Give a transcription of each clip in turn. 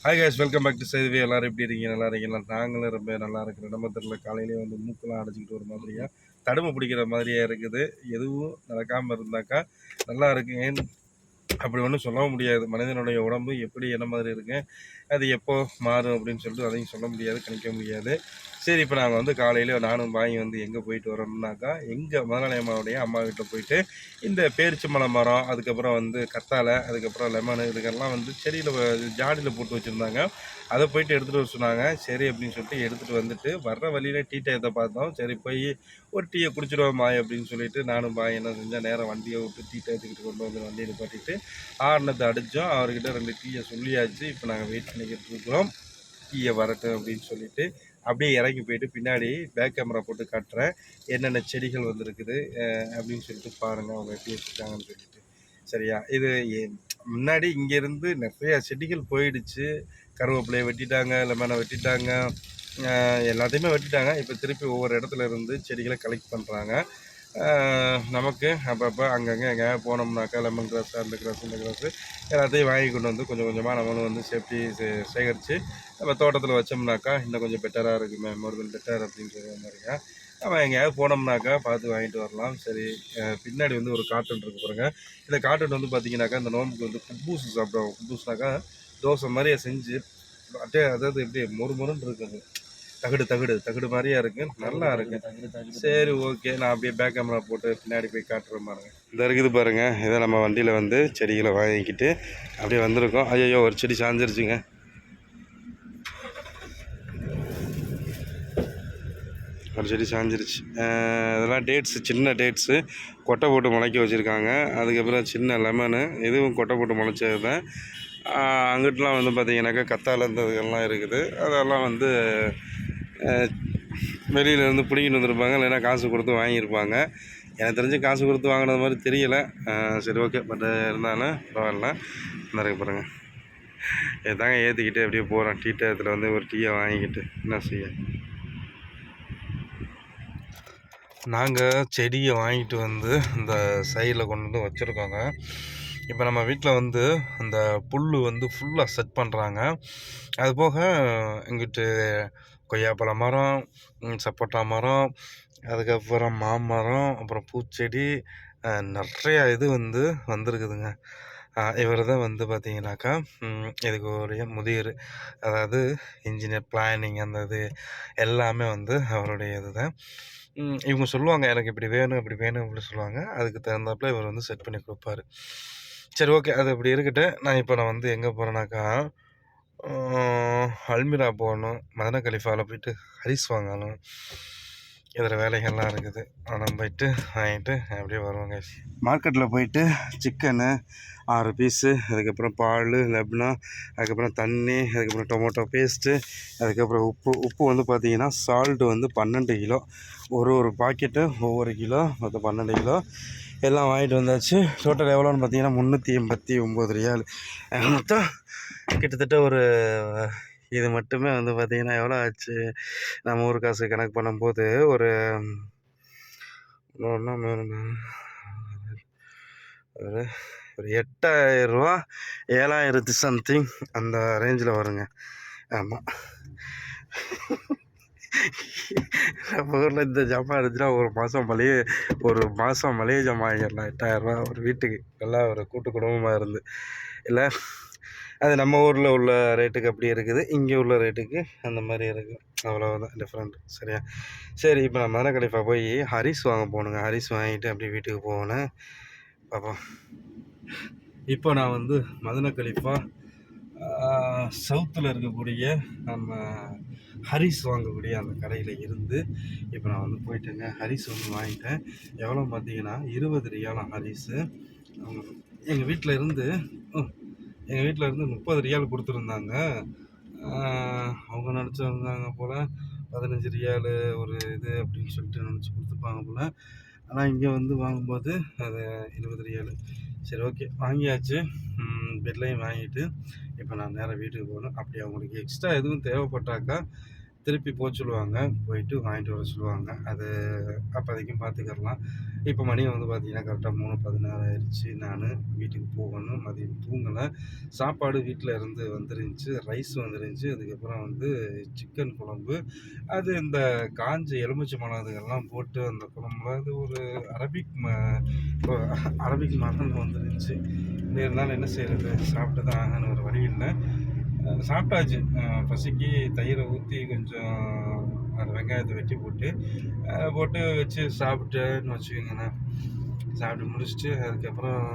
Hi guys, welcome back to செய்தி. எல்லோரும் எப்படி இருக்கீங்க? நல்லா இருக்கீங்களா? நாங்களும் ரொம்ப நல்லா இருக்கிறோம். நம்ம தெரியல, காலையிலேயே வந்து மூக்கெல்லாம் அடைச்சிக்கிட்டு ஒரு மாதிரியா தடுமை பிடிக்கிற மாதிரியா இருக்குது. எதுவும் நடக்காமல் இருந்தாக்கா நல்லா இருக்கு. ஏன் அப்படி ஒன்றும் சொல்லவும் முடியாது. மனிதனுடைய உடம்பு எப்படி என்ன மாதிரி இருக்கு, அது எப்போ மாறும் அப்படின்னு சொல்லிட்டு அதையும் சொல்ல முடியாது, கணிக்க முடியாது. சரி, இப்போ நாங்கள் வந்து காலையில் நானும் பாய் வந்து எங்கே போயிட்டு வரோம்னாக்கா, எங்கள் முதலாளி அம்மாவுடைய அம்மா வீட்டில் போயிட்டு இந்த பேரிச்சம்பழம் மரம், அதுக்கப்புறம் வந்து கத்தாழை, அதுக்கப்புறம் லெமனு, இதுக்கெல்லாம் வந்து செடியில் ஜாடியில் போட்டு வச்சுருந்தாங்க. அதை போயிட்டு எடுத்துகிட்டு வர சொன்னாங்க. சரி அப்படின்னு சொல்லிட்டு எடுத்துகிட்டு வந்துட்டு வர்ற வழியில் டீ டயத்தை பார்த்தோம். சரி, போய் ஒரு டீயை குடிச்சிடுவோம் பாய் அப்படின்னு சொல்லிட்டு நானும் பாய் என்ன செஞ்சேன், நேரம் வண்டியை விட்டு டீ டயத்துக்கிட்டு கொண்டு வந்து வண்டியை நிப்பாட்டிட்டு ஆறுனத்தை அடித்தோம். அவர்கிட்ட 2 டீயை சொல்லியாச்சு. இப்போ நாங்கள் வெயிட் பண்ணிக்கிட்டு இருக்கிறோம், டீயை வரட்டும் அப்படின்னு சொல்லிட்டு. அப்படியே இறங்கி போயிட்டு பின்னாடி பேக் கேமரா போட்டு காட்டுறேன், என்னென்ன செடிகள் வந்துருக்குது அப்படின்னு சொல்லிட்டு பாருங்கள் அவங்க எப்படி வச்சுருக்காங்கன்னு சொல்லிட்டு. சரியா? இது முன்னாடி இங்கேருந்து நிறையா செடிகள் போயிடுச்சு. கருவேப்பிலையை வெட்டிட்டாங்க, லெமனை வெட்டிட்டாங்க, எல்லாத்தையுமே வெட்டிட்டாங்க. இப்போ திருப்பி ஒவ்வொரு இடத்துல இருந்து செடிகளை கலெக்ட் பண்ணுறாங்க. நமக்கு அப்பப்போ அங்கங்கே எங்கேயாவது போனோம்னாக்கா லெமன் கிராஸ், அந்த கிராஸ், இந்த கிராஸு எல்லாத்தையும் வாங்கி கொண்டு வந்து கொஞ்சம் கொஞ்சமாக நம்மளும் வந்து சேஃப்டி சேகரித்து நம்ம தோட்டத்தில் வச்சோம்னாக்கா இன்னும் கொஞ்சம் பெட்டராக இருக்குமே, மோர் தென் பெட்டர் அப்படின்னு சொல்கிற மாதிரியா. நம்ம எங்கேயாவது போனோம்னாக்கா பார்த்து வாங்கிட்டு வரலாம். சரி, பின்னாடி வந்து ஒரு கார்டன் இருக்கு பாருங்க. இந்த கார்டன் வந்து பார்த்தீங்கன்னாக்கா இந்த நோம்புக்கு வந்து குப்பூஸ் சாப்பிடுவாங்க. குப்பூஸ்னாக்கா தோசை மாதிரியே செஞ்சு அப்படியே, அதாவது எப்படி மொறு மொறுன்னு இருக்குது, தகடு தகடு தகடு மாதிரியா இருக்கு, நல்லா இருக்கு. சரி, ஓகே, நான் அப்படியே பேக் கேமரா போட்டு பின்னாடி போய் காட்டுறேன் பாருங்க. இந்த இருக்குது பாருங்க, இதை நம்ம வண்டியில் வந்து செடிகளை வாங்கிக்கிட்டு அப்படியே வந்திருக்கோம். ஐயோ, ஒரு செடி சாஞ்சிருச்சுங்க. ஒரு செடி சாஞ்சிருச்சு. இதெல்லாம் டேட்ஸு, சின்ன டேட்ஸு கொட்டை போட்டு முளைக்க வச்சுருக்காங்க. அதுக்கப்புறம் சின்ன லெமனு, இதுவும் கொட்டை போட்டு முளைச்சது தான். அங்கிட்டலாம் வந்து பார்த்திங்கனாக்கா கத்தாழை இருந்ததுகள்லாம் இருக்குது. அதெல்லாம் வந்து வெளியிலேருந்து பிடிங்கிட்டு வந்திருப்பாங்க, இல்லைன்னா காசு கொடுத்து வாங்கியிருப்பாங்க. எனக்கு தெரிஞ்சு காசு கொடுத்து வாங்கினது மாதிரி தெரியலை. சரி, ஓகே, பட் இருந்தாலும் பரவாயில்ல. இந்த இருக்கு பாருங்கள், இதாங்க ஏற்றிக்கிட்டு அப்படியே போகிறேன். டீ டயத்தில் வந்து ஒரு டீயை வாங்கிக்கிட்டு என்ன செய்ய. நாங்கள் செடியை வாங்கிட்டு வந்து இந்த சைடில் கொண்டு வந்து வச்சுருக்கோங்க. இப்போ நம்ம வீட்டில் வந்து அந்த புல் வந்து ஃபுல்லாக செட் பண்ணுறாங்க. அதுபோக எங்கிட்டு கொய்யாப்பழ மரம், சப்போட்டா மரம், அதுக்கப்புறம் மாமரம், அப்புறம் பூச்செடி, நிறையா இது வந்து வந்திருக்குதுங்க. இவர் தான் வந்து பார்த்தீங்கன்னாக்கா இதுக்கு ஒரு முதியர், அதாவது இன்ஜினியர் பிளானிங், அந்த இது எல்லாமே வந்து அவருடைய இது தான். இவங்க சொல்லுவாங்க, எனக்கு இப்படி வேணும் இப்படி வேணும் அப்படி சொல்லுவாங்க. அதுக்கு தகுந்தாப்புல இவர் வந்து செட் பண்ணி கொடுப்பாரு. சரி, ஓகே, அது அப்படி இருக்கட்டும். நான் வந்து எங்கே போகிறேன்னாக்கா, அல்மிரா போகணும், மதன கலிஃபாவில் போயிட்டு ஹரிஸ் வாங்கணும். இதில் வேலைகள்லாம் இருக்குது. நம்ம போயிட்டு வாங்கிட்டு அப்படியே வருவாங்க. மார்க்கெட்டில் போயிட்டு சிக்கனு 6 பீஸு, அதுக்கப்புறம் பால், லெப்னா, அதுக்கப்புறம் தண்ணி, அதுக்கப்புறம் டொமேட்டோ பேஸ்ட்டு, அதுக்கப்புறம் உப்பு வந்து பார்த்திங்கன்னா சால்ட்டு வந்து 12 கிலோ, ஒரு பாக்கெட்டு ஒவ்வொரு கிலோ, மொத்தம் 12 கிலோ எல்லாம் வாங்கிட்டு வந்தாச்சு. டோட்டல் எவ்வளோன்னு பார்த்தீங்கன்னா 389 ரியால். மொத்தம் கிட்டத்தட்ட ஒரு இது மட்டுமே வந்து பார்த்திங்கன்னா எவ்வளோ ஆச்சு, நம்ம ஊர் காசு கணக்கு பண்ணும்போது ஒரு ஒரு 8,000 7,000 சம்திங் அந்த ரேஞ்சில் வருங்க. ஆமாம், நம்ம ஊரில் இந்த ஜாமான் இருந்துச்சுன்னா ஒரு மாதம் மளிகை ஜாமான் வாங்கிடலாம். 8,000 ஒரு வீட்டுக்கு, நல்லா ஒரு கூட்டு குடும்பமாக இருந்து. இல்லை, அது நம்ம ஊரில் உள்ள ரேட்டுக்கு அப்படி இருக்குது, இங்கே உள்ள ரேட்டுக்கு அந்த மாதிரி இருக்குது. அவ்வளோதான் டிஃப்ரெண்ட். சரியா? சரி, இப்போ நான் மதன கலிஃபா போய் ஹரிஸ் வாங்க போகணுங்க. ஹரிஸ் வாங்கிட்டு அப்படியே வீட்டுக்கு போகணும். பார்ப்போம். இப்போ நான் வந்து மதன கலிஃபா சவுத்தில் இருக்கக்கூடிய நம்ம ஹரிஸ் வாங்கக்கூடிய அந்த கடையில் இருந்து இப்போ நான் வந்து போயிட்டேங்க. ஹரிஸ் வந்து வாங்கிட்டேன். எவ்வளோ பார்த்தீங்கன்னா 20 ரியாலாம் ஹரிஸு. எங்கள் வீட்டில் இருந்து 30 ரியால் கொடுத்துருந்தாங்க. அவங்க நினச்சிருந்தாங்க போல் 15 ரியால் ஒரு இது அப்படின்னு சொல்லிட்டு நினச்சி கொடுத்துருப்பாங்க போல். ஆனால் இங்கே வந்து வாங்கும்போது அது 20 ரியால். சரி, ஓகே, வாங்கியாச்சு. பெட்லையும் வாங்கிட்டு இப்போ நான் நேராக வீட்டுக்கு போகணும். அப்படி அவங்களுக்கு எக்ஸ்ட்ரா எதுவும் தேவைப்பட்டாக்கா திருப்பி சொல்லுவாங்க. போயிட்டு வாங்கிட்டு வர சொல்லுவாங்க. அது அப்போதைக்கும் பார்த்துக்கிடலாம். இப்போ மணி வந்து பார்த்தீங்கன்னா, கரெக்ட்டா 3:16 ஆயிருச்சு. நானு வீட்டுக்கு போகணும். மதியம் தூங்கல. சாப்பாடு வீட்ல இருந்து வந்துருந்துச்சு. ரைஸ் வந்துருந்துச்சு. அதுக்கப்புறம் வந்து சிக்கன் குழம்பு. அது இந்த காஞ்ச எலுமிச்சம்பழம் அதுகெல்லாம் போட்டு அந்த குழம்புல அது ஒரு அரபிக் ம ஒ அரபிக் மசாலா வந்துருந்துச்சு. இருந்தாலும் என்ன செய்றது? சாப்பிட்டு தான் ஆகணும். வேற வழி இல்ல. சாப்பிட்டாச்சு. பசிக்கு தயிரை ஊற்றி கொஞ்சம் அந்த வெங்காயத்தை வெட்டி போட்டு போட்டு வச்சு சாப்பிட்டேன்னு வச்சுக்கோங்களேன். சாப்பிட்டு முடிச்சுட்டு அதுக்கப்புறம்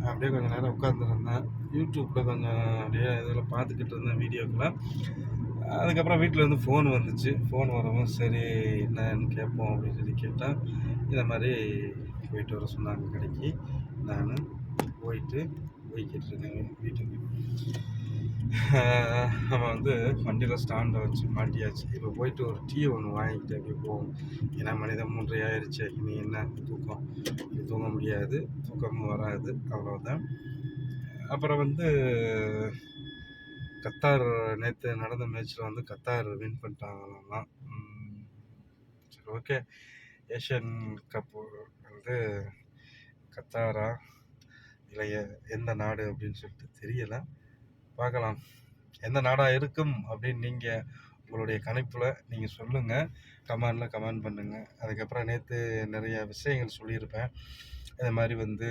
அப்படியே கொஞ்சம் நேரம் உட்காந்துருந்தேன். யூடியூப்பில் கொஞ்சம் அப்படியே இதில் பார்த்துக்கிட்டு இருந்தேன் வீடியோக்களை. அதுக்கப்புறம் வீட்டில் இருந்து ஃபோன் வந்துச்சு. ஃபோன் வரவும் சரி என்னன்னு கேட்போம் அப்படின்னு சொல்லி கேட்டால் இந்த மாதிரி போயிட்டு வர சொன்னாங்க கடைக்கு. நான் போய்கிட்டு இருக்கேங்க வீட்டுக்கு. நம்ம வந்து வண்டியில் ஸ்டாண்டை வச்சு மாட்டியாச்சு. இப்போ போயிட்டு ஒரு டீ ஒன்று வாங்கிட்டு அப்படியே போவோம். ஏன்னா மனிதன் 3:30 ஆயிடுச்சு. இனி என்ன தூக்கம்? இனி தூங்க முடியாது. தூக்கமும் வராது. அவ்வளோதான். அப்புறம் வந்து கத்தார் நேற்று நடந்த மேட்ச்சில் வந்து கத்தார் வின் பண்ணிட்டாங்களாம். சரி, ஓகே. ஏஷியன் கப்பு வந்து கத்தாரா இல்லை எந்த நாடு அப்படின்னு சொல்லிட்டு தெரியலை. பார்க்கலாம் எந்த நாடாக இருக்கும் அப்படின்னு நீங்கள் உங்களுடைய கணிப்பில் நீங்கள் சொல்லுங்கள். கமெண்ட் பண்ணுங்கள். அதுக்கப்புறம் நேற்று நிறைய விஷயங்கள் சொல்லியிருப்பேன். இந்த மாதிரி வந்து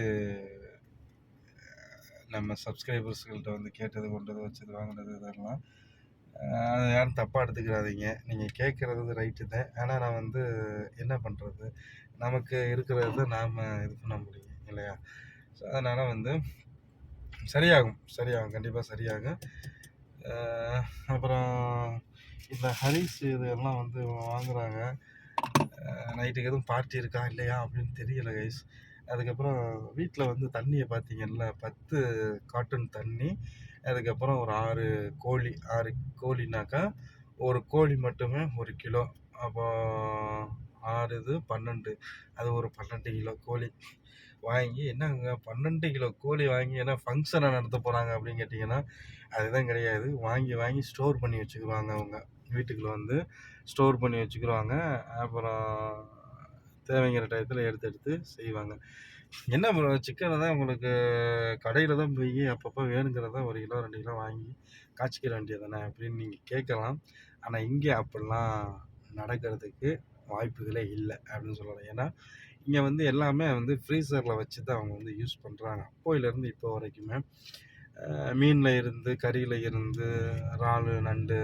நம்ம சப்ஸ்கிரைபர்ஸ்கள்கிட்ட வந்து கேட்டது கொண்டது வச்சது வாங்கினது இதெல்லாம் அதை யாரும் தப்பாக எடுத்துக்கிறாதீங்க. நீங்கள் கேட்குறது ரைட்டு தான். ஆனால் நான் வந்து என்ன பண்ணுறது? நமக்கு இருக்கிறத நாம் இது பண்ண முடியும் இல்லையா? ஸோ அதனால் வந்து சரியாகும் கண்டிப்பாக சரியாகும். அப்புறம் இந்த ஹரிஸ் இதெல்லாம் வந்து வாங்குகிறாங்க. நைட்டுக்கு எதுவும் பார்ட்டி இருக்கா இல்லையா அப்படின்னு தெரியல கைஸ். அதுக்கப்புறம் வீட்டில் வந்து தண்ணியை பார்த்தீங்கல்ல, 10 காட்டன் தண்ணி. அதுக்கப்புறம் ஒரு 6 கோழி. 6 கோழினாக்கா ஒரு கோழி மட்டுமே 1 கிலோ. அப்போ 6 இது 12. அது ஒரு 12 கிலோ கோழி வாங்கி என்னங்க 12 கிலோ கோழி வாங்கி என்ன ஃபங்க்ஷனை நடத்த போகிறாங்க அப்படின்னு கேட்டிங்கன்னா அதுதான் கிடையாது. வாங்கி ஸ்டோர் பண்ணி வச்சுக்குவாங்க. அவங்க வீட்டுக்குள்ளே வந்து ஸ்டோர் பண்ணி வச்சுக்கிடுவாங்க. அப்புறம் தேவைங்கிற டயத்தில் எடுத்து செய்வாங்க. என்ன ப்ரோ சிக்கனை தான் உங்களுக்கு கடையில் தான் போய் அப்பப்போ வேணுங்கிறத 1 கிலோ 2 கிலோ வாங்கி காய்ச்சிக்கிற வேண்டியது தானே அப்படின்னு நீங்கள் கேட்கலாம். ஆனால் இங்கே அப்படிலாம் நடக்கிறதுக்கு வாய்ப்புகளே இல்லை அப்படின்னு சொல்லலாம். ஏன்னா இங்கே வந்து எல்லாமே வந்து ஃப்ரீசரில் வச்சு தான் அவங்க வந்து யூஸ் பண்ணுறாங்க. அப்போயிலேருந்து இப்போ வரைக்குமே மீனில் இருந்து கறியில் இருந்து இறால் நண்டு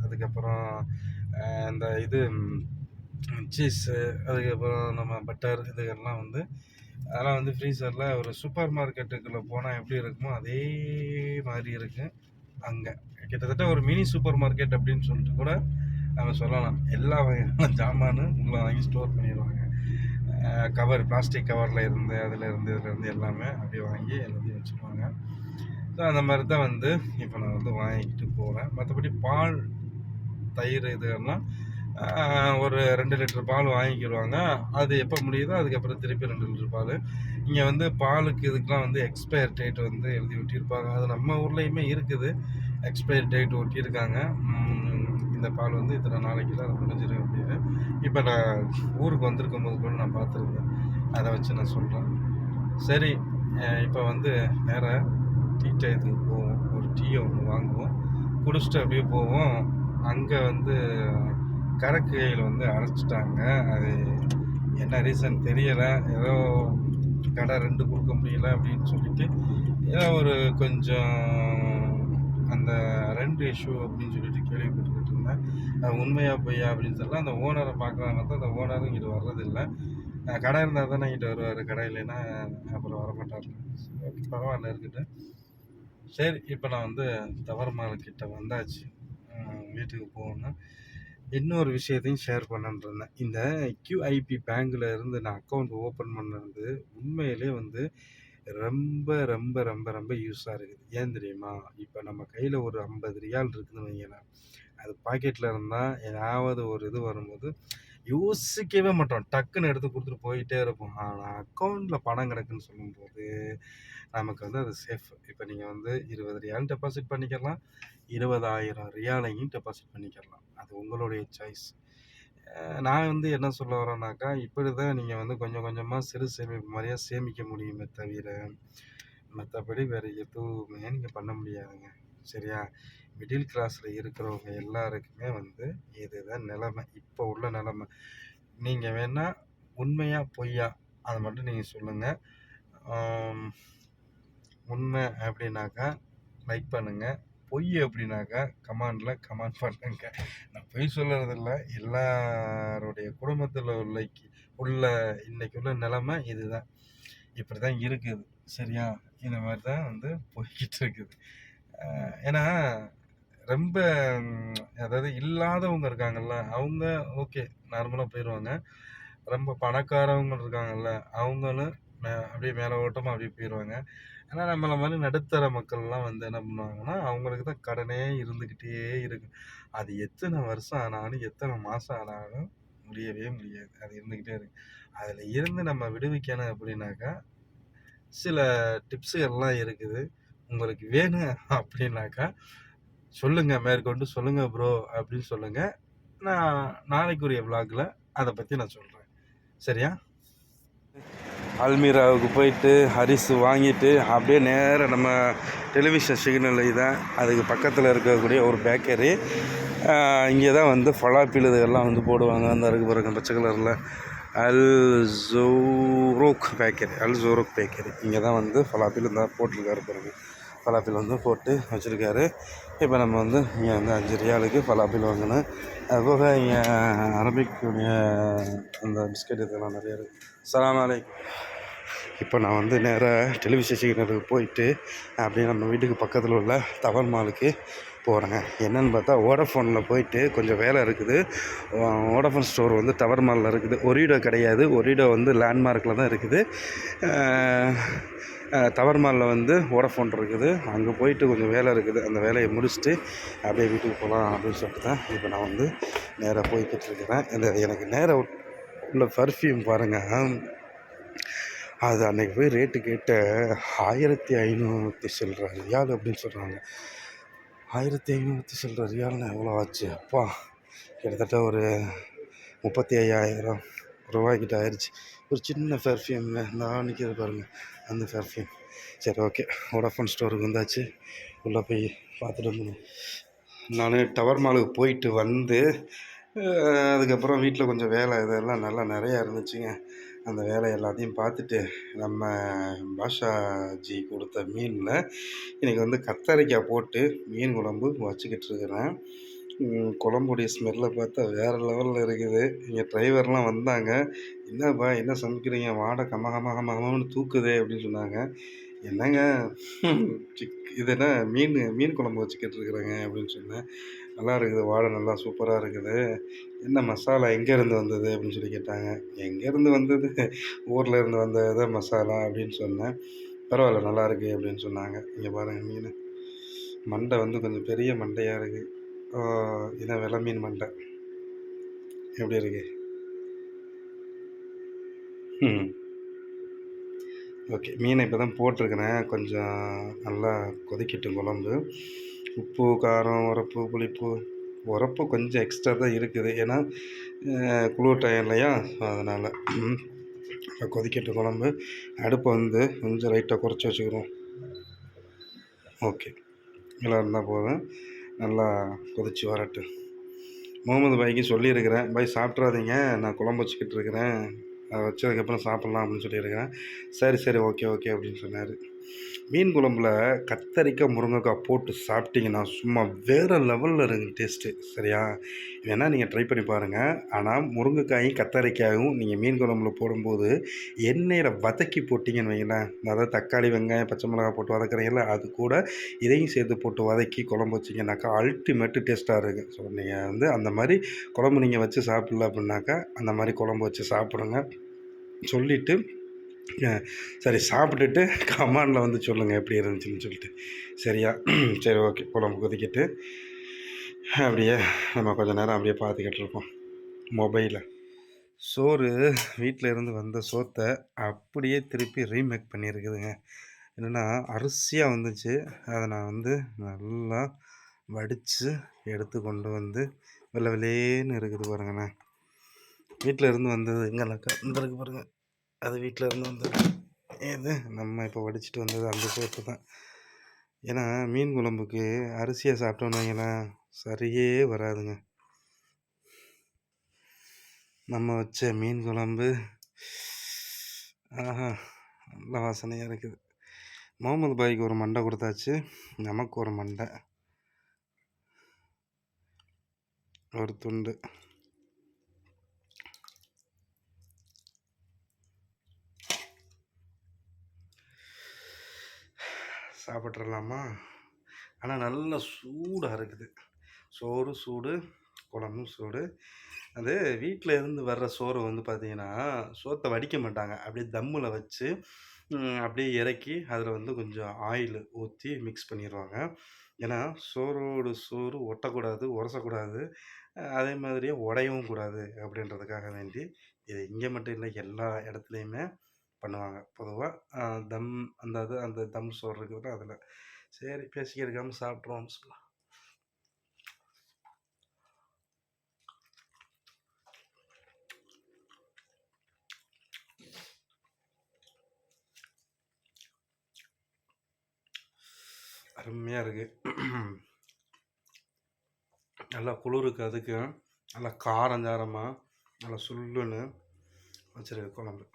அதுக்கப்புறம் இந்த இது சீஸு அதுக்கப்புறம் நம்ம பட்டர் இதுகெல்லாம் வந்து அதெல்லாம் வந்து ஃப்ரீசரில் ஒரு சூப்பர் மார்க்கெட்டுக்குள்ளே போனால் எப்படி இருக்குமோ அதே மாதிரி இருக்குது அங்கே. கிட்டத்தட்ட ஒரு மினி சூப்பர் மார்க்கெட் அப்படின்னு சொல்லிட்டு கூட நம்ம சொல்லலாம். எல்லா வகையான ஜாமானும் உங்களை வாங்கி ஸ்டோர் பண்ணிடுவாங்க. கவர் பிளாஸ்டிக் கவரில் இருந்து இதுலேருந்து எல்லாமே அப்படியே வாங்கி எல்லாத்தையும் வச்சுருவாங்க. ஸோ அந்த மாதிரி தான் வந்து இப்போ நான் வந்து வாங்கிக்கிட்டு போகிறேன். மற்றபடி பால் தயிர் இதெல்லாம் ஒரு 2 லிட்டர் பால் வாங்கிக்கிடுவாங்க. அது எப்போ முடியுதோ அதுக்கப்புறம் திருப்பி 2 லிட்டர் பால். இங்கே வந்து பாலுக்கு இதுக்கெலாம் வந்து எக்ஸ்பயர் டேட் வந்து எழுதி ஒட்டியிருப்பாங்க. அது நம்ம ஊர்லேயுமே இருக்குது. எக்ஸ்பயர் டேட் ஒட்டியிருக்காங்க. இந்த பால் வந்து இத்தனை நாளைக்குள்ள அது முடிஞ்சிடும் அப்படின்னு. இப்போ நான் ஊருக்கு வந்திருக்கும் போது கூட நான் பார்த்துருந்தேன். அதை வச்சு நான் சொல்கிறேன். சரி, இப்போ வந்து நேராக டீ டயத்துக்கு போவோம். ஒரு டீயை ஒன்று வாங்குவோம். குடிச்சிட்டு அப்படியே போவோம். அங்கே வந்து கரக்கையில் வந்து அடைச்சிட்டாங்க. அது என்ன ரீசன் தெரியலை. ஏதோ கடை 2 கொடுக்க முடியல அப்படின்னு சொல்லிட்டு ஏதோ ஒரு கொஞ்சம் அந்த 2 இஷ்யூ அப்படின்னு சொல்லிட்டு கேள்விப்பட்டுக்கிட்டு இருந்தேன். அது உண்மையா பொய்யா அப்படின்னு சொல்லலாம். அந்த ஓனரை பார்க்கலான்னு தான் அந்த ஓனரும் இங்கிட்டு வர்றதில்லை. கடை இருந்தால் தானே இங்கிட்டு வருவார். கடை இல்லைன்னா அப்புறம் வரமாட்டார். ஓகே, பரவாயில்ல இருக்கட்டும். சரி, இப்போ நான் வந்து தவறுமால் கிட்ட வந்தாச்சு. வீட்டுக்கு போகணும். இன்னொரு விஷயத்தையும் ஷேர் பண்ணணுன்னு இருந்தேன். இந்த QIB பேங்க்கில் இருந்து நான் அக்கௌண்ட் ஓப்பன் பண்ணது உண்மையிலே வந்து ரொம்ப ரொம்ப ரொம்ப ரொம்ப யூஸாக இருக்குது. ஏன் தெரியுமா? இப்போ நம்ம கையில் ஒரு 50 ரியால் இருக்குதுன்னு வைங்களேன். அது பாக்கெட்டில் இருந்தால் ஏதாவது ஒரு இது வரும்போது யோசிக்கவே மாட்டோம். டக்குன்னு எடுத்து குடுத்துட்டு போயிட்டே இருப்போம். ஆனா அக்கவுண்ட்ல பணம் கிடக்குன்னு சொல்லும்போது, நமக்கு வந்து அது சேஃப். இப்ப நீங்க வந்து ரூ. 20 டெபாசிட் பண்ணிக்கலாம். 20,000 டெபாசிட் பண்ணிக்கலாம். அது உங்களுடைய சாய்ஸ். நான் வந்து என்ன சொல்ல வரேன்னாக்கா, இப்படிதான் நீங்க வந்து கொஞ்சம் கொஞ்சமா சிறு சேமிப்பு மாரியா சேமிக்க முடியுமே தவிர, மத்தபடி வேற எதுவுமே நீங்க பண்ண முடியாதுங்க. சரியா? மிடில் கிளாஸ்ல இருக்கிறவங்க எல்லாருக்குமே வந்து இதுதான் நிலைமை. இப்போ உள்ள நிலைமை. நீங்க வேணா உண்மையா, பொய்யா அத மட்டும் நீங்க சொல்லுங்க. ஆம், உண்மை அப்படின்னாக்கா லைக் பண்ணுங்க. பொய் அப்படின்னாக்கா கமெண்ட் பண்ணுங்க. நான் பொய் சொல்றதில்ல. எல்லாருடைய குடும்பத்தில் உள்ள இன்னைக்கு உள்ள நிலைமை இதுதான். இப்படிதான் இருக்குது. சரியா? இந்த மாதிரி தான் வந்து போய்கிட்டு இருக்குது. ஏன்னா ரொம்ப அதாவது இல்லாதவங்க இருக்காங்கல்ல, அவங்க ஓகே நார்மலா போயிருவாங்க. ரொம்ப பணக்காரவங்க இருக்காங்கல்ல, அவங்களும் அப்படியே மேல ஓட்டமா அப்படியே போயிருவாங்க. ஆனா நம்மள மாரி நடுத்தர மக்கள்லாம் வந்து என்ன பண்ணுவாங்கன்னா, அவங்களுக்கு தான் கடனே இருந்துகிட்டே இருக்கு. அது எத்தன வருஷம் ஆனாலும், எத்தன மாசம் ஆனாலும் முடியவே முடியாது. அது இருந்துகிட்டே இருக்கு. அதுல இருந்து நம்ம விடுவிக்கணும் அப்படின்னாக்கா, சில டிப்ஸுகள்லாம் இருக்குது. உங்களுக்கு வேணும் அப்படின்னாக்கா, சொல்லுங்க. மேற்கொண்டு சொல்லுங்க ப்ரோ அப்படின்னு சொல்லுங்க. நான் நாளைக்குரிய விளாக்ல அத பத்தி நான் சொல்றேன். சரியா? அல்மீராவுக்கு போயிட்டு அரிசி வாங்கிட்டு அப்படியே நேரா நம்ம டெலிவிஷன் சிக்னல் இதான் அதுக்கு பக்கத்தில் இருக்கக்கூடிய ஒரு பேக்கரி. இங்கே தான் வந்து ஃபலாப்பில் இதெல்லாம் வந்து போடுவாங்க. அந்த இருக்கு பாருங்க பச்சை கலரில் அல் ஜோரோக் பேக்கரி. இங்கே தான் வந்து ஃபலாப்பில் இருந்தால் போட்டிருக்காரு பாருங்க. ஃபலாப்பில் வந்து போட்டு வச்சுருக்காரு. இப்போ நம்ம வந்து இங்கே வந்து 5 ரியாலுக்கு ஃபலாப்பில் வாங்கினோம். அதுபோக இங்கே அரபிக்குடைய அந்த பிஸ்கட் இதெல்லாம் நிறையா இருக்குது. அஸ்ஸலாமு அலைக்கும். இப்போ நான் வந்து நேராக டெலிவிஷன் சிக்னலுக்கு போயிட்டு அப்படியே நம்ம வீட்டுக்கு பக்கத்தில் உள்ள டவர் மாலுக்கு போகிறேங்க. என்னென்னு பார்த்தா வோடஃபோனில் போயிட்டு கொஞ்சம் வேலை இருக்குது. வோடஃபோன் ஸ்டோர் வந்து டவர் மாலில் இருக்குது. ஒரிடோ கிடையாது. ஒரிடோ வந்து லேண்ட்மார்க்கில் தான் இருக்குது. டவர் மாலில் வந்து வோடஃபோன் இருக்குது. அங்கே போயிட்டு கொஞ்சம் வேலை இருக்குது. அந்த வேலையை முடிச்சுட்டு அப்படியே வீட்டுக்கு போகலாம் அப்படின்னு சொல்லிட்டு தான் இப்போ நான் வந்து நேராக போய்கிட்டு இருக்கிறேன். இந்த எனக்கு நேராக உள்ள பர்ஃப்யூம் பாருங்கள். அது அன்றைக்கி போய் ரேட்டு கேட்ட 1500 சில்லற ரியால் அப்படின்னு சொல்கிறாங்க. 1500 சில்லற ரியால்னா எவ்வளோ ஆச்சு? அப்பா, கிட்டத்தட்ட ஒரு 35,000 ரூபாய்க்கிட்ட ஆயிடுச்சு. ஒரு சின்ன பெர்ஃப்யூம்ங்க நான் நிற்கிறது பாருங்கள், அந்த பெர்ஃப்யூம். சரி, ஓகே. வோடாஃபோன் ஸ்டோருக்கு வந்தாச்சு. உள்ளே போய் பார்த்துட்டு வந்துடும். நான் டவர் மாலுக்கு போயிட்டு வந்து அதுக்கப்புறம் வீட்டில் கொஞ்சம் வேலை இதெல்லாம் நல்லா நிறையா இருந்துச்சுங்க. அந்த வேலை எல்லாத்தையும் பார்த்துட்டு நம்ம பாஷாஜி கொடுத்த மீனில் இன்றைக்கி வந்து கத்தரிக்காய் போட்டு மீன் குழம்பு வச்சுக்கிட்டு இருக்கிறேன். குழம்புடைய ஸ்மெல்லை பார்த்தா வேறு லெவலில் இருக்குது. இங்கே டிரைவர்லாம் வந்தாங்க. என்னப்பா என்ன சமைக்கிறீங்க, வாடை கமகமகமகம்னு தூக்குதே அப்படின்னு சொன்னாங்க. என்னங்க இது என்ன மீன் குழம்பு வச்சுக்கிட்டு இருக்கிறேங்க அப்படின்னு சொன்னேன். நல்லா இருக்குது, வாடை நல்லா சூப்பராக இருக்குது. என்ன மசாலா எங்கேருந்து வந்தது அப்படின்னு சொல்லி கேட்டாங்க. எங்கேருந்து வந்தது, ஊரில் இருந்து வந்தது தான் மசாலா அப்படின்னு சொன்னேன். பரவாயில்ல, நல்லா இருக்குது அப்படின்னு சொன்னாங்க. இங்கே பாருங்கள், மீன் மண்டை வந்து கொஞ்சம் பெரிய மண்டையாக இருக்குது. இதான் வெலை மீன் மண்டை. எப்படி இருக்கு? ஓகே. மீனை இப்போ தான் போட்டிருக்கிறேன். கொஞ்சம் நல்லா கொதிக்கட்டும் குழம்பு. உப்பு, காரம், உரப்பு, புளிப்பு. உரப்பு கொஞ்சம் எக்ஸ்ட்ரா தான் இருக்குது. ஏன்னா குளிர் டைம் இல்லையா, அதனால். இப்போ கொதிக்கட்டும் குழம்பு. அடுப்பை வந்து கொஞ்சம் லைட்டாக குறைச்சி வச்சுக்கிறோம். ஓகே, இதெல்லாம் இருந்தால் போதும். நல்லா கொதித்து வரட்டும். முகமது பாய்க்கு சொல்லியிருக்கிறேன், பாய் சாப்பிட்றாதீங்க, நான் குழம்பு வச்சுக்கிட்டு இருக்கிறேன், அதை வச்சதுக்கப்புறம் சாப்பிட்லாம் அப்படின்னு சொல்லியிருக்கிறேன். சரி ஓகே அப்படின்னு சொன்னார். மீன் குழம்புல கத்தரிக்காய், முருங்கைக்காய் போட்டு சாப்பிட்டிங்கன்னா சும்மா வேறு லெவலில் இருக்குது டேஸ்ட்டு. சரியா? வேணால் நீங்கள் ட்ரை பண்ணி பாருங்கள். ஆனால் முருங்கைக்காயும் கத்தரிக்காயும் நீங்கள் மீன் குழம்புல போடும்போது எண்ணெயில் வதக்கி போட்டிங்கன்னு வைங்களேன், அதாவது தக்காளி, வெங்காயம், பச்சை மிளகாய் போட்டு வதக்குறீங்கள, அது கூட இதையும் சேர்த்து போட்டு வதக்கி குழம்பு வச்சிங்கனாக்கா அல்டிமேட்டு டேஸ்ட்டாக இருக்குது. ஸோ நீங்கள் வந்து அந்த மாதிரி குழம்பு நீங்கள் வச்சு சாப்பிடல அப்படின்னாக்கா அந்த மாதிரி குழம்பு வச்சு சாப்பிடுங்க. சொல்லிவிட்டு சரி, சாப்பிட்டுட்டு கமெண்டில் வந்து சொல்லுங்கள் எப்படி இருந்துச்சுன்னு சொல்லிட்டு. சரியா? சரி, ஓகே. குழம்பு கொதிக்கிட்டு அப்படியே நம்ம கொஞ்சம் நேரம் அப்படியே பார்த்துக்கிட்டு இருப்போம் மொபைலை. சோறு வீட்ல இருந்து வந்த சோத்த அப்படியே திருப்பி ரீமேக் பண்ணியிருக்குதுங்க. என்னன்னா, அரிசியா வந்துச்சு. அத நான் வந்து நல்லா வடிச்சு எடுத்து கொண்டு வந்து வெள்ள வெளேன்னு இருக்குது பாருங்கண்ணே. வீட்ல இருந்து வந்தது எங்கனாக்கா இந்த இருக்கு பாருங்க. அது வீட்ல இருந்து வந்தது. இது நம்ம இப்போ வடிச்சுட்டு வந்தது அந்த சோத்து தான். ஏன்னா, மீன் குழம்புக்கு அரிசியா சாப்பிட்டோம்னு வைங்களேன், சரியே வராதுங்க. நம்ம வச்ச மீன் குழம்பு ஆஹா! நல்ல வாசனையா இருக்குது. முகமது பாய்க்கு ஒரு மண்டை குடுத்தாச்சு. நமக்கு ஒரு மண்டை. ஒரு துண்டு. சாப்பிட்றலாமா? ஆனா நல்லா சூடா இருக்குது. சோறு சூடு, குழம்பும் சூடு. அது வீட்ல இருந்து வர்ற சோறு வந்து பார்த்தீங்கன்னா, சோத்த வடிக்க மாட்டாங்க. அப்படியே தம்முல வச்சு, அப்படியே இறக்கி, அதில வந்து கொஞ்சம் ஆயிலு ஊத்தி மிக்ஸ் பண்ணிருவாங்க. ஏன்னா, சோறோடு சோறு ஒட்டக்கூடாது, உரசக்கூடாது. அதே மாதிரியே உடையவும் கூடாது அப்படின்றதுக்காக வேண்டி, இது இங்க மட்டும் இல்ல, எல்லா இடத்துலயுமே பண்ணுவாங்க. பொதுவா அ தம் அந்த தம் சோறு இருக்குதுல்ல அதில. சரி பேசிக்க இருக்காம சாப்பிட்ருவோம். பிஸ்மில்லா. அருமையா இருக்கு. நல்லா குளிருக்கு அதுக்கும், நல்லா காரஞ்சாரமா, நல்லா சுல்லுன்னு வச்சிருக்கு குழம்பு.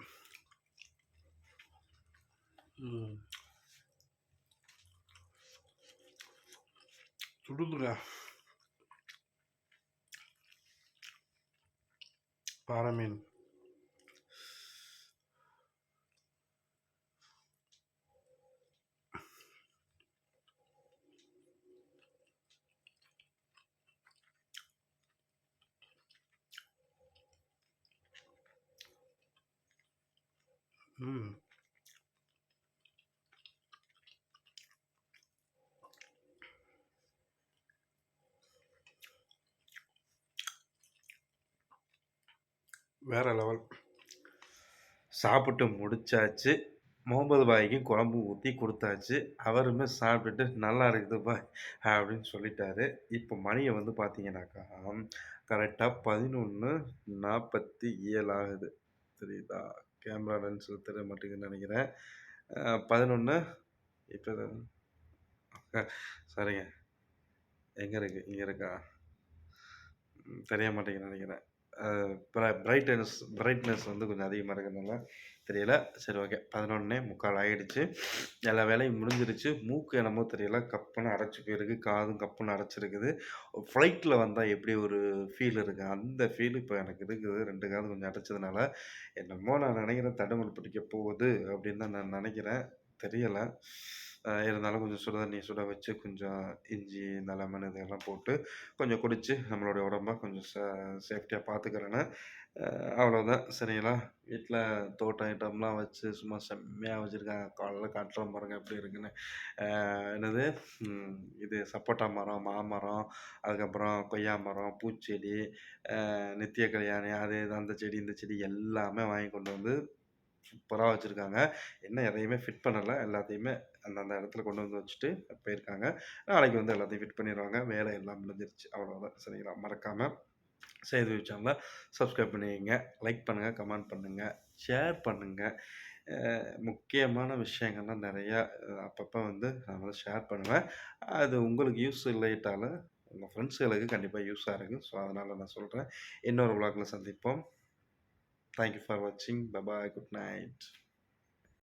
ம். சுடுதுங்க. பாறை மீன். ம். வேற லெவல். சாப்பிட்டு முடிச்சாச்சு. முகமது பாய்க்கு குழம்பு ஊத்தி குடுத்தாச்சு. அவருமே சாப்பிட்டுட்டு, "நல்லா இருக்குதுப்பா" அப்படின்னு சொல்லிட்டாரு. இப்போ மணிய வந்து பார்த்தீங்கன்னாக்கா, கரெக்ட்டா 11:47 ஆகுது. தெரியுதா? கேமரா லென்ஸ்ல தெரிய மாட்டேங்குதுன்னு நெனைக்கிறேன். 11 இப்ப சரிங்க. எங்க இருக்கு? இங்க இருக்கா? தெரிய மாட்டேங்குதுன்னு நெனைக்கிறேன். அ பிரைட்னஸ் வந்து கொஞ்சம் அதிகமா இருக்கறனால தெரியல. சரி ஓகே. 11:45 ஆயிடுச்சு. எல்லா வேலையும் முடிஞ்சிருச்சு. மூக்கு என்னமோ தெரியல. கப்புன்னு அடைச்சு போயிருக்கு. காதும் கப்புன்னு அடைச்சிருக்குது. ஃப்ளைட்ல வந்தா எப்படி ஒரு ஃபீல் இருக்கு, அந்த ஃபீல் இப்ப எனக்கு இருக்குது. 2 காதும் கொஞ்சம் அடைச்சதுனால. என்னமோ நான் நெனைக்கிறேன் தடுமல் பிடிக்க போகுது அப்படின்னு தான் நான் நெனைக்கிறேன். தெரியல. இருந்தாலும் கொஞ்சம் சுடு தண்ணி சுட வச்சு, கொஞ்சம் இஞ்சி, இந்த லெமன் இதெல்லாம் போட்டு கொஞ்சம் குடிச்சு நம்மளுடைய உடம்ப கொஞ்சம் சேஃப்டியா பார்த்துக்கிறேன்னு. அ அவ்வளோதான் சரிங்களா? வீட்ல தோட்டம் ஐட்டம்லாம் வச்சு சும்மா செம்மையா வச்சிருக்காங்க. காலைல காட்டுறேன் பாருங்க எப்படி இருக்குன்னு. என்னது ம் இது சப்போட்டா மரம், மாமரம், அதுக்கப்புறம் கொய்யா மரம், பூச்செடி, நித்திய கல்யாணி அது இது அந்த செடி, இந்த செடி எல்லாமே வாங்கி கொண்டு வந்து சூப்பரா வச்சிருக்காங்க. என்ன எதையுமே ஃபிட் பண்ணல. எல்லாத்தையுமே அந்தந்த இடத்துல கொண்டு வந்து வச்சுட்டு போயிருக்காங்க. நாளைக்கு வந்து எல்லாத்தையும் ஃபிட் பண்ணிருவாங்க. வேலை எல்லாம் முடிஞ்சிருச்சு. அவ்வளோதான் சரிங்களா? மறக்காம சேது சேனல சப்ஸ்கிரைப் பண்ணிக்கங்க. லைக் பண்ணுங்க, கமெண்ட் பண்ணுங்க, ஷேர் பண்ணுங்க. முக்கியமான விஷயங்கள்லாம் நெறையா அப்பப்ப வந்து நான் வந்து ஷேர் பண்ணுவேன். அது உங்களுக்கு யூஸ் இல்லைட்டாலும், உங்க ஃப்ரெண்ட்ஸ்களுக்கு கண்டிப்பா யூஸா இருக்கும். ஸோ, அதனால நான் சொல்றேன். இன்னொரு விளாக்ல சந்திப்போம். தேங்க் யூ ஃபார் வாட்சிங். Bye bye. Good night.